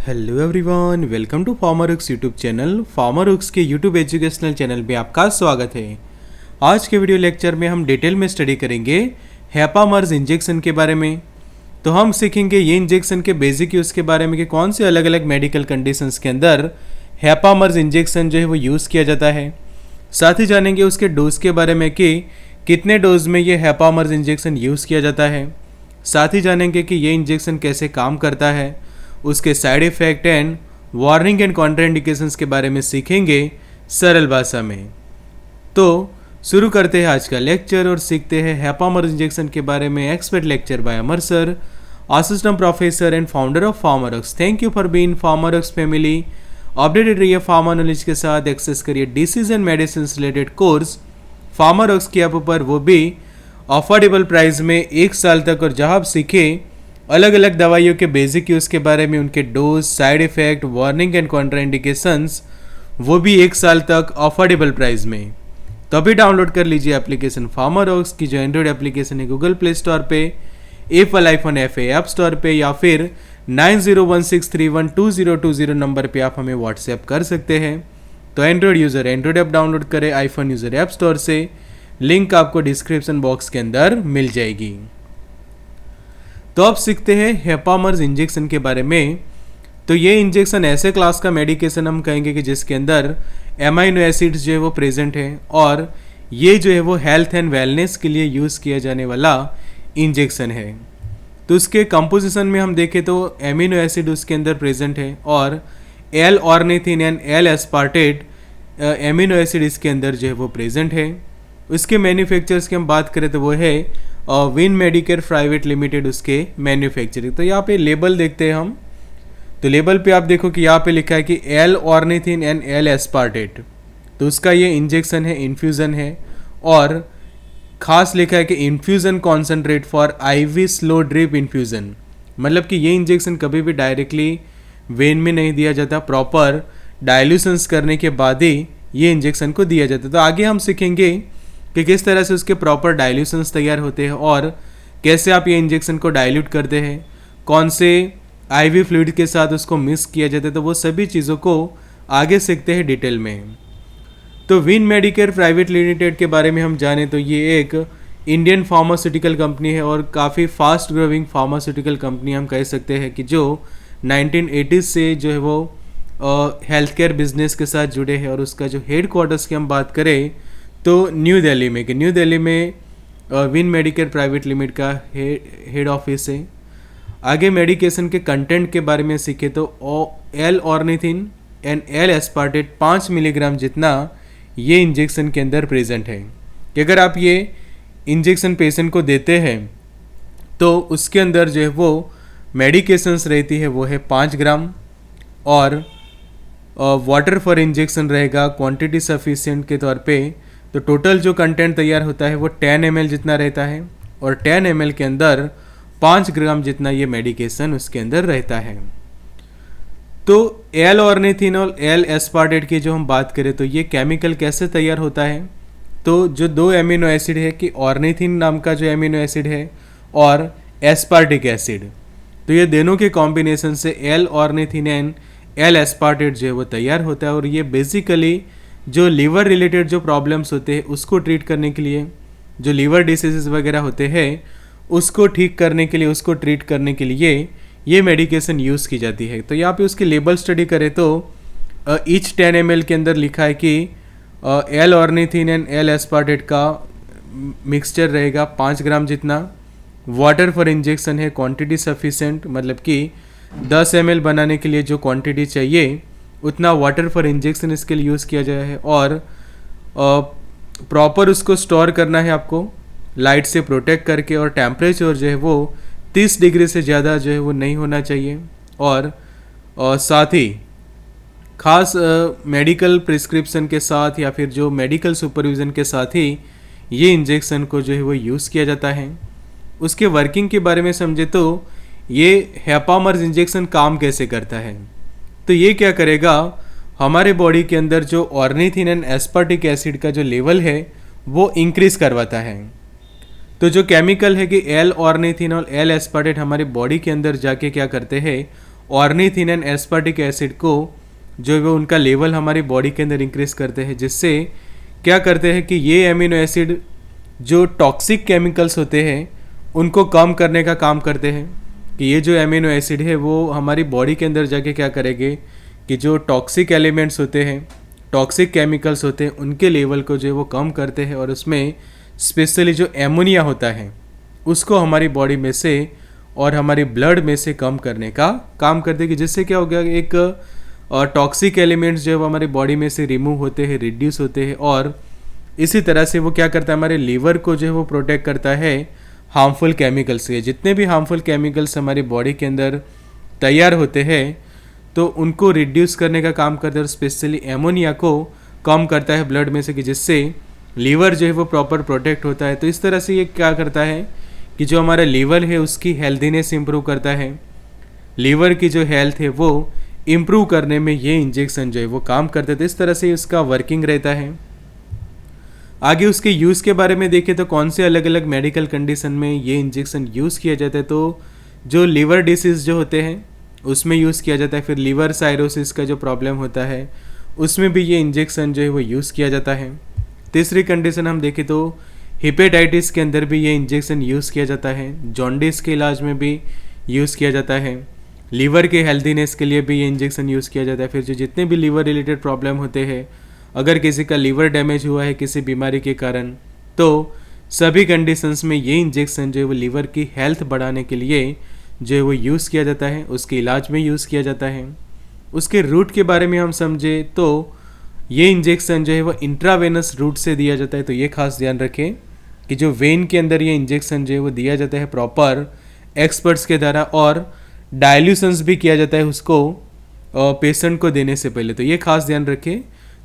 Hello everyone, welcome to PharmaRx YouTube channel. PharmaRx के YouTube educational channel पे आपका स्वागत है। आज के वीडियो लेक्चर में हम डिटेल में स्टडी करेंगे हैपामर्ज इंजेक्शन के बारे में। तो हम सीखेंगे ये इंजेक्शन के बेसिक यूज़ के बारे में कि कौन से अलग अलग मेडिकल कंडीशंस के अंदर हैपामर्ज इंजेक्शन जो है वो यूज़ किया जाता है। साथ ही जानेंगे उसके डोज के बारे में कि कितने डोज में ये हैपामर्ज इंजेक्शन यूज़ किया जाता है। साथ ही जानेंगे कि ये इंजेक्शन कैसे काम करता है, उसके side effect and warning and contraindications के बारे में सीखेंगे सरल भाषा में। तो शुरू करते हैं आज का लेक्चर और सीखते हैं हैपामर्ज इंजेक्शन के बारे में। Expert lecture by Amar sir, assistant professor and founder of PharmaRx. Thank you for being PharmaRx family. Updated रहिए फार्मा नॉलेज के साथ, एक्सेस करिए disease and medicine related course PharmaRx की ऐप पर, वो भी अफोर्डेबल प्राइस में 1 साल तक। और जहां आप सीखे अलग अलग दवाइयों के बेसिक यूज़ के बारे में, उनके dose, side effect, warning and contraindications, वो भी 1 साल तक अफोर्डेबल प्राइस में। तो अभी डाउनलोड कर लीजिए एप्लीकेशन फार्मरक्स की, जो एंड्रॉयड एप्लीकेशन है गूगल प्ले स्टोर पे, Apple iPhone FA app store पे, या फिर 9016312020 नंबर पे आप हमें व्हाट्सएप कर सकते हैं। तो Android user Android app download करें, आईफोन यूज़र ऐप स्टोर से। लिंक आपको डिस्क्रिप्शन बॉक्स के अंदर मिल जाएगी। तो अब सीखते हैं हैपामर्ज इंजेक्शन के बारे में। तो ये इंजेक्शन ऐसे क्लास का मेडिकेशन हम कहेंगे कि जिसके अंदर एमाइनो एसिड्स जो है वो प्रेजेंट है, और ये जो है वो हेल्थ एंड वेलनेस के लिए यूज़ किया जाने वाला इंजेक्शन है। तो उसके कंपोजिशन में हम देखें तो एमिनो एसिड उसके अंदर प्रेजेंट है, और L ornithine and L aspartate amino acid इसके अंदर जो है वो प्रेजेंट है। उसके मैन्युफैक्चरर्स की हम बात करें तो वो है विन मेडिकेयर प्राइवेट लिमिटेड, उसके मैन्युफैक्चरिंग। तो यहाँ पे लेबल देखते हैं हम। तो लेबल पे आप देखो कि यहाँ पे लिखा है कि L ornithine and L aspartate. तो उसका ये इंजेक्शन है, इन्फ्यूज़न है, और ख़ास लिखा है कि infusion concentrate for IV slow drip infusion. मतलब कि ये इंजेक्शन कभी भी डायरेक्टली वेन में नहीं दिया जाता, प्रॉपर डाइल्यूशंस करने के बाद ही ये इंजेक्शन को दिया जाता है। तो आगे हम सीखेंगे कि किस तरह से उसके प्रॉपर डाइल्यूशंस तैयार होते हैं, और कैसे आप ये इंजेक्शन को डाइल्यूट करते हैं, कौन से IV फ्लूइड के साथ उसको मिक्स किया जाता है। तो वो सभी चीज़ों को आगे सीखते हैं डिटेल में। तो विन मेडिकेयर प्राइवेट लिमिटेड के बारे में हम जानें तो ये एक इंडियन फार्मास्यूटिकल कंपनी है, और काफ़ी फास्ट ग्रोइंग फार्मास्यूटिकल कंपनी हम कह सकते हैं, कि जो 1980s से जो है वो हेल्थ केयर बिजनेस के साथ जुड़े हैं। और उसका जो हेड क्वार्टर्स की हम बात करें तो न्यू दिल्ली में, कि न्यू दिल्ली में विन मेडिकेयर प्राइवेट लिमिटेड का हेड ऑफिस है। आगे मेडिकेशन के कंटेंट के बारे में सीखे तो L ornithine and L aspartate 5 milligram जितना ये इंजेक्शन के अंदर प्रेजेंट है। कि अगर आप ये इंजेक्शन पेशेंट को देते हैं तो उसके अंदर जो है वो मेडिकेशंस रहती है वो है 5 ग्राम, और वाटर फॉर इंजेक्शन रहेगा क्वांटिटी सफिशिएंट के तौर पे। तो टोटल जो कंटेंट तैयार होता है वो 10 ml जितना रहता है, और 10 ml के अंदर 5 ग्राम जितना ये मेडिकेशन उसके अंदर रहता है। तो एल ऑर्निथिन और एल एस्पार्टेट की जो हम बात करें तो ये केमिकल कैसे तैयार होता है। तो जो 2 एमिनो एसिड है, कि ऑर्निथिन नाम का जो एमिनो एसिड है और एस्पार्टिक एसिड, तो ये दोनों के कॉम्बिनेशन से L ornithine and L aspartate जो है वो तैयार होता है। और ये बेसिकली जो लीवर रिलेटेड जो प्रॉब्लम्स होते हैं उसको ट्रीट करने के लिए, जो लीवर डिसीजेस वगैरह होते हैं उसको ठीक करने के लिए, उसको ट्रीट करने के लिए ये मेडिकेशन यूज़ की जाती है। तो यहाँ पे उसकी लेबल स्टडी करें तो ईच 10 ml के अंदर लिखा है कि L ornithine and L aspartate का मिक्सचर रहेगा 5 ग्राम जितना। वाटर फॉर इंजेक्शन है क्वांटिटी सफिशेंट, मतलब कि 10 ml बनाने के लिए जो क्वांटिटी चाहिए उतना वाटर फॉर इंजेक्शन इसके लिए यूज़ किया जाए है। और प्रॉपर उसको स्टोर करना है आपको लाइट से प्रोटेक्ट करके, और टेम्परेचर जो है वो 30 डिग्री से ज़्यादा जो है वो नहीं होना चाहिए। और साथ ही खास मेडिकल प्रिस्क्रिप्शन के साथ या फिर जो मेडिकल सुपरविज़न के साथ ही ये इंजेक्शन को जो है वो यूज़ किया जाता है। उसके वर्किंग के बारे में समझे तो ये हैपामर्ज इंजेक्शन काम कैसे करता है। तो ये क्या करेगा, हमारे बॉडी के अंदर जो ऑर्निथिन एंड एस्पार्टिक एसिड का जो लेवल है वो इंक्रीज़ करवाता है। तो जो केमिकल है कि एल ऑर्निथिन और एल एस्पार्टेट हमारी बॉडी के अंदर जाके क्या करते हैं, ऑर्निथिन एंड एस्पार्टिक एसिड को जो है वो उनका लेवल हमारी बॉडी के अंदर इंक्रीज करते हैं, जिससे क्या करते हैं कि ये एमिनो एसिड जो टॉक्सिक केमिकल्स होते हैं उनको कम करने का काम करते हैं। कि ये जो एमिनो एसिड है वो हमारी बॉडी के अंदर जाके क्या करेंगे कि जो टॉक्सिक एलिमेंट्स होते हैं, टॉक्सिक केमिकल्स होते हैं, उनके लेवल को जो है वो कम करते हैं और उसमें स्पेशली जो एमोनिया होता है उसको हमारी बॉडी में से और हमारी ब्लड में से कम करने का काम करते हैं, कि जिससे क्या हो गया, एक टॉक्सिक एलिमेंट्स जो है वो हमारी बॉडी में से रिमूव होते हैं, रिड्यूस होते हैं, और इसी तरह से वो क्या करता है, हमारे लीवर को जो है वो प्रोटेक्ट करता है हार्मफुल केमिकल्स से। जितने भी हार्मफुल केमिकल्स हमारी बॉडी के अंदर तैयार होते हैं तो उनको रिड्यूस करने का काम करता है, और स्पेशली एमोनिया को कम करता है ब्लड में से, कि जिससे लीवर जो है वो प्रॉपर प्रोटेक्ट होता है। तो इस तरह से ये क्या करता है कि जो हमारा लीवर है उसकी हेल्दीनेस इंप्रूव करता है। लीवर की जो हेल्थ है वो इम्प्रूव करने में ये इंजेक्शन जो है वो काम करते थे। इस तरह से इसका वर्किंग रहता है। आगे उसके यूज़ के बारे में देखें तो कौन से अलग अलग मेडिकल कंडीशन में ये इंजेक्शन यूज़ किया जाता है, तो जो लीवर डिसीज़ जो होते हैं उसमें यूज़ किया जाता है। फिर लीवर साइरोसिस का जो प्रॉब्लम होता है उसमें भी ये इंजेक्शन जो है वो यूज़ किया जाता है। तीसरी कंडीशन हम देखें तो हेपेटाइटिस के अंदर भी ये इंजेक्शन यूज़ किया जाता है। जॉन्डिस के इलाज में भी यूज़ किया जाता है। लीवर के हेल्दीनेस के लिए भी ये इंजेक्शन यूज़ किया जाता है। फिर जो जितने भी लीवर रिलेटेड प्रॉब्लम होते हैं, अगर किसी का लीवर डैमेज हुआ है किसी बीमारी के कारण, तो सभी कंडीशंस में ये इंजेक्शन जो है वो लीवर की हेल्थ बढ़ाने के लिए जो है वो यूज़ किया जाता है, उसके इलाज में यूज़ किया जाता है। उसके रूट के बारे में हम समझे तो ये इंजेक्शन जो है वो इंट्रावेनस रूट से दिया जाता है। तो ये खास ध्यान रखें कि जो वेन के अंदर ये इंजेक्शन जो है वो दिया जाता है प्रॉपर एक्सपर्ट्स के द्वारा, और डायल्यूशंस भी किया जाता है उसको पेशेंट को देने से पहले। तो ये खास ध्यान रखें।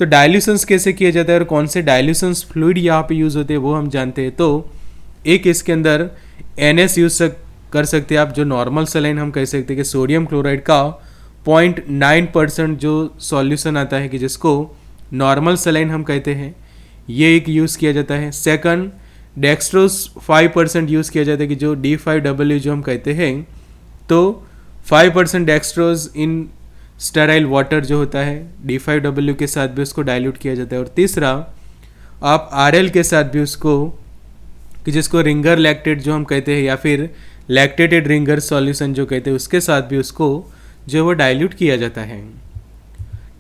तो डायल्यूशंस कैसे किया जाता है और कौन से डायल्यूशंस फ्लूइड यहाँ पे यूज़ होते हैं वो हम जानते हैं। तो एक इसके अंदर NS यूज़ कर सकते हैं आप, जो नॉर्मल सलाइन हम कह सकते हैं कि सोडियम क्लोराइड का 0.9% जो सॉल्यूशन आता है कि जिसको नॉर्मल सलाइन हम कहते हैं, ये एक यूज़ किया जाता है। सेकंड, डेक्सट्रोज 5% यूज़ किया जाता है कि जो D5W जो हम कहते हैं, तो 5% डेक्सट्रोज इन स्टेराइल वाटर जो होता है D5W के साथ भी उसको डाइल्यूट किया जाता है। और तीसरा, आप RL के साथ भी उसको, कि जिसको रिंगर लैक्टेट जो हम कहते हैं या फिर लैक्टेटेड रिंगर सॉल्यूशन जो कहते हैं, उसके साथ भी उसको जो है वो डाइल्यूट किया जाता है।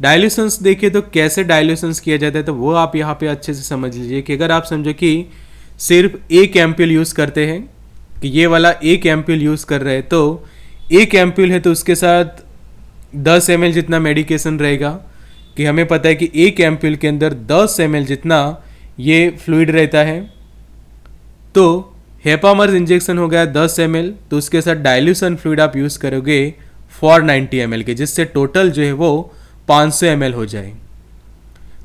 डाइल्यूशंस देखिए तो कैसे डाइल्यूशंस किया जाता है, तो वो आप यहाँ पे अच्छे से समझ लीजिए कि अगर आप समझो कि सिर्फ एक एम्प्यूल यूज़ करते हैं, कि ये वाला एक एम्प्यूल यूज़ कर रहे हैं, तो एक एम्प्यूल है तो उसके साथ 10 ml जितना मेडिकेशन रहेगा, कि हमें पता है कि एक एम्प्यूल के अंदर 10 ml जितना ये फ्लूइड रहता है। तो हेपामर्स इंजेक्शन हो गया 10 ml, तो उसके साथ डाइल्यूशन फ्लूइड आप यूज़ करोगे 490 ml के, जिससे टोटल जो है वो 500 ml हो जाए।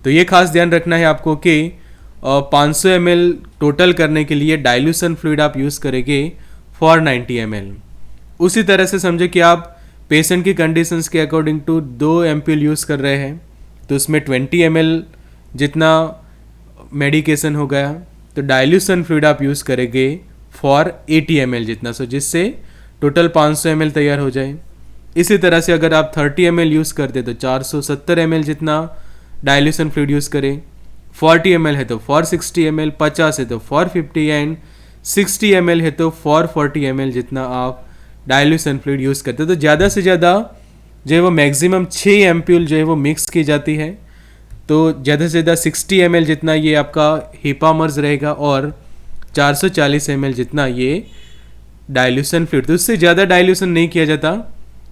तो ये खास ध्यान रखना है आपको कि 500 ml टोटल करने के लिए डाइल्यूशन फ्लूइड आप यूज़ करेंगे 490 ml। उसी तरह से समझे कि आप पेशेंट की कंडीशंस के अकॉर्डिंग टू 2 एम्प्यूल यूज़ कर रहे हैं, तो उसमें 20 ml जितना मेडिकेशन हो गया, तो डाइल्यूशन फ्लूइड आप यूज़ करेंगे फॉर 80 ml जितना, सो जिससे टोटल 500 ml तैयार हो जाए। इसी तरह से अगर आप 30 ml यूज़ करते तो 470 ml जितना डाइल्यूशन फ्लूइड यूज़ करें। 40 ml है तो 460 ml, 50 है तो 450 एंड 60 ml है तो 440 ml जितना आप डाइल्यूशन फ्लूइड यूज़ करते हैं। तो ज़्यादा से ज़्यादा जो है वो मैक्सिमम 6 एम्प्यूल जो है वो मिक्स की जाती है। तो ज़्यादा से ज़्यादा 60 ml जितना ये आपका हेपामर्स रहेगा और 440 ml जितना ये डाइल्यूशन फ्लूइड। तो उससे ज़्यादा डाइल्यूशन नहीं किया जाता,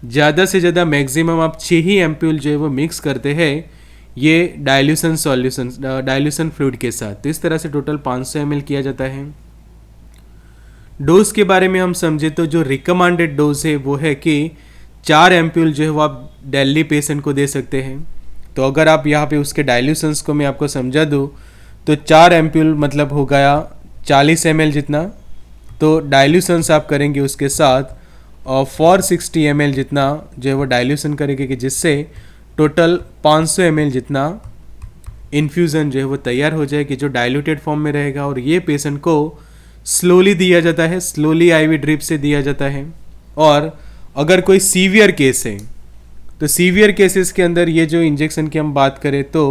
ज़्यादा से ज़्यादा मैक्सिमम आप 6 ही एम्प्यूल जो है वो मिक्स करते हैं ये डाइल्यूशन सॉल्यूशन डाइल्यूशन फ्लूइड के साथ। तो इस तरह से टोटल 500 ml किया जाता है। डोज के बारे में हम समझे तो जो रिकमेंडेड डोज है वो है कि 4 एम्प्यूल जो है वो आप डेली पेशेंट को दे सकते हैं। तो अगर आप यहाँ पे उसके डाइल्यूशंस को मैं आपको समझा दूँ तो 4 एम्प्यूल मतलब हो गया 40 ml जितना, तो डाइल्यूशंस आप करेंगे उसके साथ और 460 ml जितना जो है वो डाइल्यूशन करेंगे, कि जिससे टोटल 500 ml जितना इन्फ्यूज़न जो है वो तैयार हो जाए, कि जो डाइल्यूटेड फॉर्म में रहेगा। और ये पेशेंट को स्लोली दिया जाता है, स्लोली IV ड्रिप से दिया जाता है। और अगर कोई सीवियर केस है तो सीवियर केसेस के अंदर ये जो इंजेक्शन की हम बात करें तो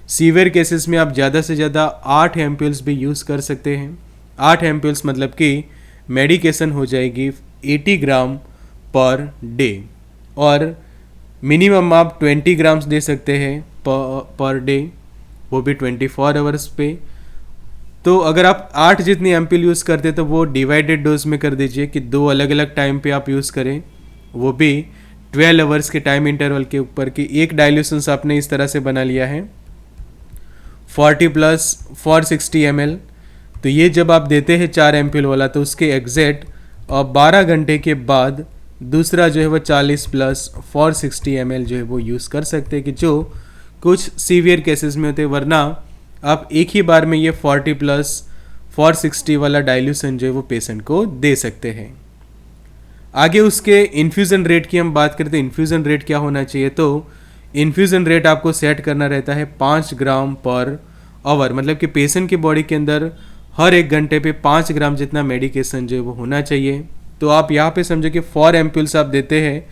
सीवियर केसेस में आप ज़्यादा से ज़्यादा 8 एम्प्यूल्स भी यूज़ कर सकते हैं। 8 एम्प्यूल्स मतलब कि मेडिकेशन हो जाएगी 80 ग्राम पर डे, और मिनिमम आप 20 ग्राम्स दे सकते हैं पर डे, वो भी 24 आवर्स पे। तो अगर आप 8 जितनी एम्प्यूल यूज़ करते तो वो डिवाइडेड डोज में कर दीजिए कि 2 अलग अलग टाइम पे आप यूज़ करें, वो भी 12 आवर्स के टाइम इंटरवल के ऊपर। कि एक डाइल्यूशंस आपने इस तरह से बना लिया है 40 प्लस 460 ml। तो ये जब आप देते हैं 4 एम्प्यूल वाला तो उसके एग्जैक्ट 12 घंटे के बाद दूसरा जो है वो 40 प्लस 460 ml जो है वो यूज़ कर सकते हैं, कि जो कुछ सीवियर केसेस में होते हैं। वरना आप एक ही बार में ये 40 प्लस 460 वाला डाइल्यूशन जो है वो पेशेंट को दे सकते हैं। आगे उसके इन्फ्यूज़न रेट की हम बात करते हैं। इन्फ्यूज़न रेट क्या होना चाहिए, तो इन्फ्यूज़न रेट आपको सेट करना रहता है 5 ग्राम पर आवर, मतलब कि पेशेंट की बॉडी के अंदर हर 1 घंटे पे 5 ग्राम जितना मेडिकेशन जो है वो होना चाहिए। तो आप यहाँ पे समझो कि 4 एम्प्यूल्स आप देते हैं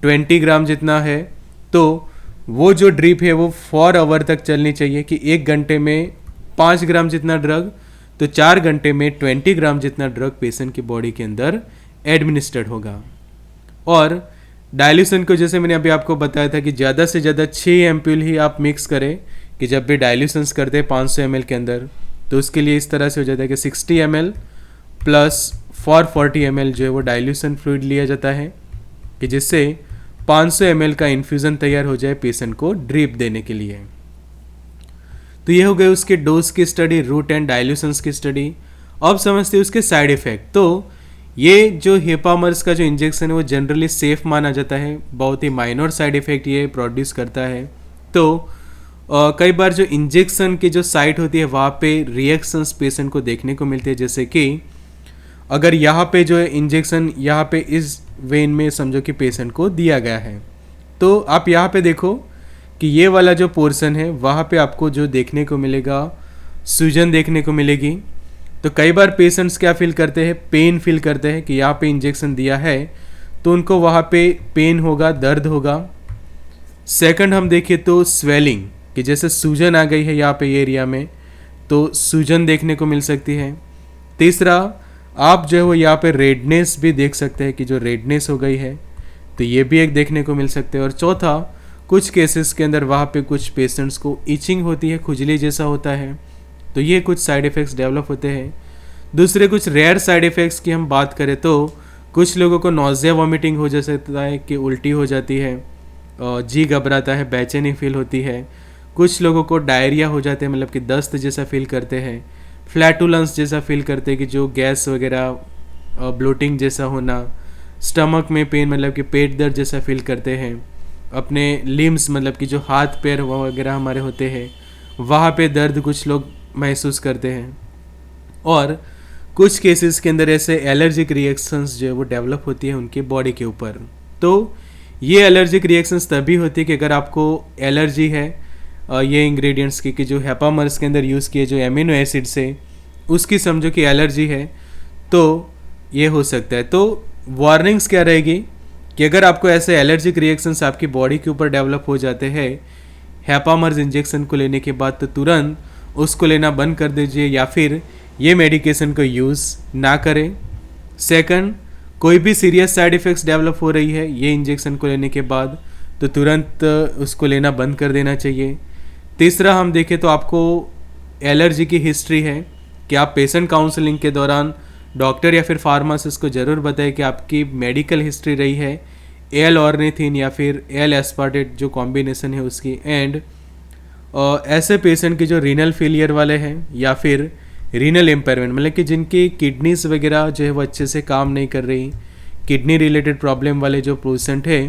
20 ग्राम जितना है, तो वो जो ड्रिप है वो 4 आवर तक चलनी चाहिए, कि 1 घंटे में 5 ग्राम जितना ड्रग, तो 4 घंटे में 20 ग्राम जितना ड्रग पेशेंट की बॉडी के अंदर एडमिनिस्ट्रेड होगा। और डाइल्यूशन को जैसे मैंने अभी आपको बताया था कि ज़्यादा से ज़्यादा 6 एम्प्यूल ही आप मिक्स करें, कि जब भी डाइल्यूशंस करते हैं 500 ml के अंदर, तो उसके लिए इस तरह से हो जाता है कि 60 ml प्लस 440 ml जो है वो डाइल्यूशन फ्लूइड लिया जाता है, कि जिससे 500 ml का इन्फ्यूज़न तैयार हो जाए पेशेंट को ड्रिप देने के लिए। तो ये हो गए उसके डोज की स्टडी, रूट एंड डाइल्यूशंस की स्टडी। अब समझते हैं उसके साइड इफ़ेक्ट। तो ये जो हेपामर्स का जो इंजेक्शन है वो जनरली सेफ माना जाता है, बहुत ही माइनर साइड इफ़ेक्ट ये प्रोड्यूस करता है। तो कई बार जो इंजेक्शन की जो साइट होती है वहाँ पे रिएक्शंस पेशेंट को देखने को मिलती है, जैसे कि अगर यहाँ पे जो है इंजेक्शन यहाँ पे इस वेन में समझो कि पेशेंट को दिया गया है, तो आप यहाँ पे देखो कि ये वाला जो पोर्शन है वहाँ पे आपको जो देखने को मिलेगा सूजन देखने को मिलेगी। तो कई बार पेशेंट्स क्या फील करते हैं, पेन फील करते हैं कि यहाँ पे इंजेक्शन दिया है तो उनको वहाँ पे पेन होगा, दर्द होगा। सेकंड हम देखें तो स्वेलिंग, कि जैसे सूजन आ गई है यहाँ पे एरिया में, तो सूजन देखने को मिल सकती है। तीसरा आप जो है वो यहाँ पे रेडनेस भी देख सकते हैं, कि जो रेडनेस हो गई है तो ये भी एक देखने को मिल सकते हैं। और चौथा, कुछ केसेस के अंदर वहाँ पे कुछ पेशेंट्स को इचिंग होती है, खुजली जैसा होता है, तो ये कुछ साइड इफ़ेक्ट्स डेवलप होते हैं। दूसरे कुछ रेयर साइड इफ़ेक्ट्स की हम बात करें तो कुछ लोगों को नॉजिया वॉमिटिंग हो जा सकता है, कि उल्टी हो जाती है, जी घबराता है, बेचैनी फील होती है। कुछ लोगों को डायरिया हो जाते हैं, मतलब कि दस्त जैसा फील करते हैं, फ्लैटुलेंस जैसा फील करते हैं, कि जो गैस वगैरह ब्लोटिंग जैसा होना, स्टमक में पेन मतलब कि पेट दर्द जैसा फील करते हैं, अपने लिम्स मतलब कि जो हाथ पैर वगैरह हमारे होते हैं वहाँ पे दर्द कुछ लोग महसूस करते हैं। और कुछ केसेस के अंदर ऐसे एलर्जिक रिएक्शंस जो है वो डेवलप होती है उनके बॉडी के ऊपर। तो ये एलर्जिक रिएक्शंस तभी होती है कि अगर आपको एलर्जी है ये इंग्रेडिएंट्स की, कि जो हेपामर्स के अंदर यूज़ किए जो एमिनो एसिड्स है उसकी समझो कि एलर्जी है, तो ये हो सकता है। तो वार्निंग्स क्या रहेगी कि अगर आपको ऐसे एलर्जिक रिएक्शंस आपकी बॉडी के ऊपर डेवलप हो जाते हैं हेपामर्स इंजेक्शन को लेने के बाद, तो तुरंत उसको लेना बंद कर दीजिए या फिर ये मेडिकेशन को यूज़ ना करें। सेकंड, कोई भी सीरियस साइड इफ़ेक्ट्स डेवलप हो रही है ये इंजेक्शन को लेने के बाद, तो तुरंत उसको लेना बंद कर देना चाहिए। तीसरा हम देखें तो आपको एलर्जी की हिस्ट्री है, कि आप पेशेंट काउंसलिंग के दौरान डॉक्टर या फिर फार्मासिस्ट को ज़रूर बताएं कि आपकी मेडिकल हिस्ट्री रही है एल ऑर्निथिन या फिर एल एस्पार्टेट जो कॉम्बिनेशन है उसकी। एंड ऐसे पेशेंट की जो रीनल फेलियर वाले हैं या फिर रीनल एम्पायरमेंट मतलब कि जिनकी किडनीज वगैरह जो है वो अच्छे से काम नहीं कर रही, किडनी रिलेटेड प्रॉब्लम वाले जो पेशेंट है,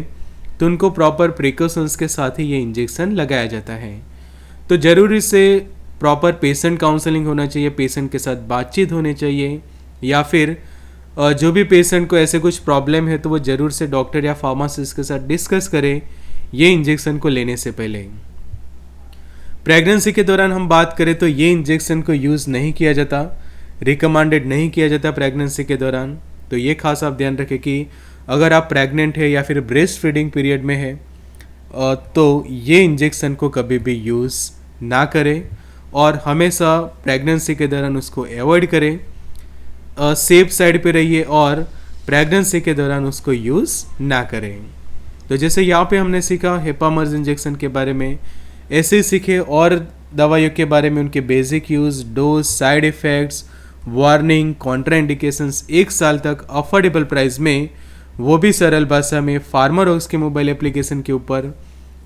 तो उनको प्रॉपर प्रिकॉशंस के साथ ही ये इंजेक्शन लगाया जाता है। तो ज़रूरी से प्रॉपर पेशेंट काउंसलिंग होना चाहिए, पेशेंट के साथ बातचीत होनी चाहिए, या फिर जो भी पेशेंट को ऐसे कुछ प्रॉब्लम है तो वो ज़रूर से डॉक्टर या फार्मासिस्ट के साथ डिस्कस करें ये इंजेक्शन को लेने से पहले। प्रेगनेंसी के दौरान हम बात करें तो ये इंजेक्शन को यूज़ नहीं किया जाता, रिकमेंडेड नहीं किया जाता प्रेगनेंसी के दौरान। तो ये खास आप ध्यान रखें कि अगर आप प्रेग्नेंट है या फिर ब्रेस्ट फीडिंग पीरियड में है तो ये इंजेक्शन को कभी भी यूज़ ना करें और हमेशा प्रेगनेंसी के दौरान उसको अवॉइड करें। सेफ साइड पे रहिए और प्रेगनेंसी के दौरान उसको यूज़ ना करें। तो जैसे यहाँ पे हमने सीखा हेपामर्ज इंजेक्शन के बारे में, ऐसे ही सीखे और दवाइयों के बारे में, उनके basic use, dose, side effects, warning, contraindications, 1 साल तक अफोर्डेबल प्राइस में, वो भी सरल भाषा में फार्मारॉक्स के मोबाइल एप्लीकेशन के ऊपर।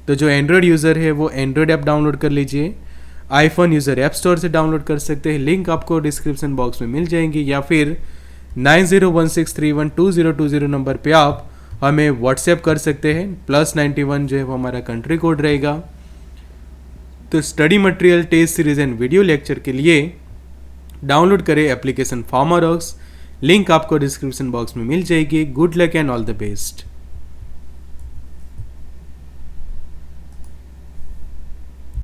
तो जो एंड्रॉयड यूज़र है वो एंड्रॉयड ऐप डाउनलोड कर लीजिए, आईफोन यूज़र ऐप स्टोर से डाउनलोड कर सकते हैं, लिंक आपको डिस्क्रिप्शन बॉक्स में मिल जाएंगी, या फिर 9016312020 नंबर पे आप हमें व्हाट्सएप कर सकते हैं। +91 जो है वो हमारा कंट्री कोड रहेगा। तो study material, test series and video lecture के लिए डाउनलोड करें एप्लीकेशन फार्मारॉक्स, लिंक आपको डिस्क्रिप्शन बॉक्स में मिल जाएगी। Good luck and all the best.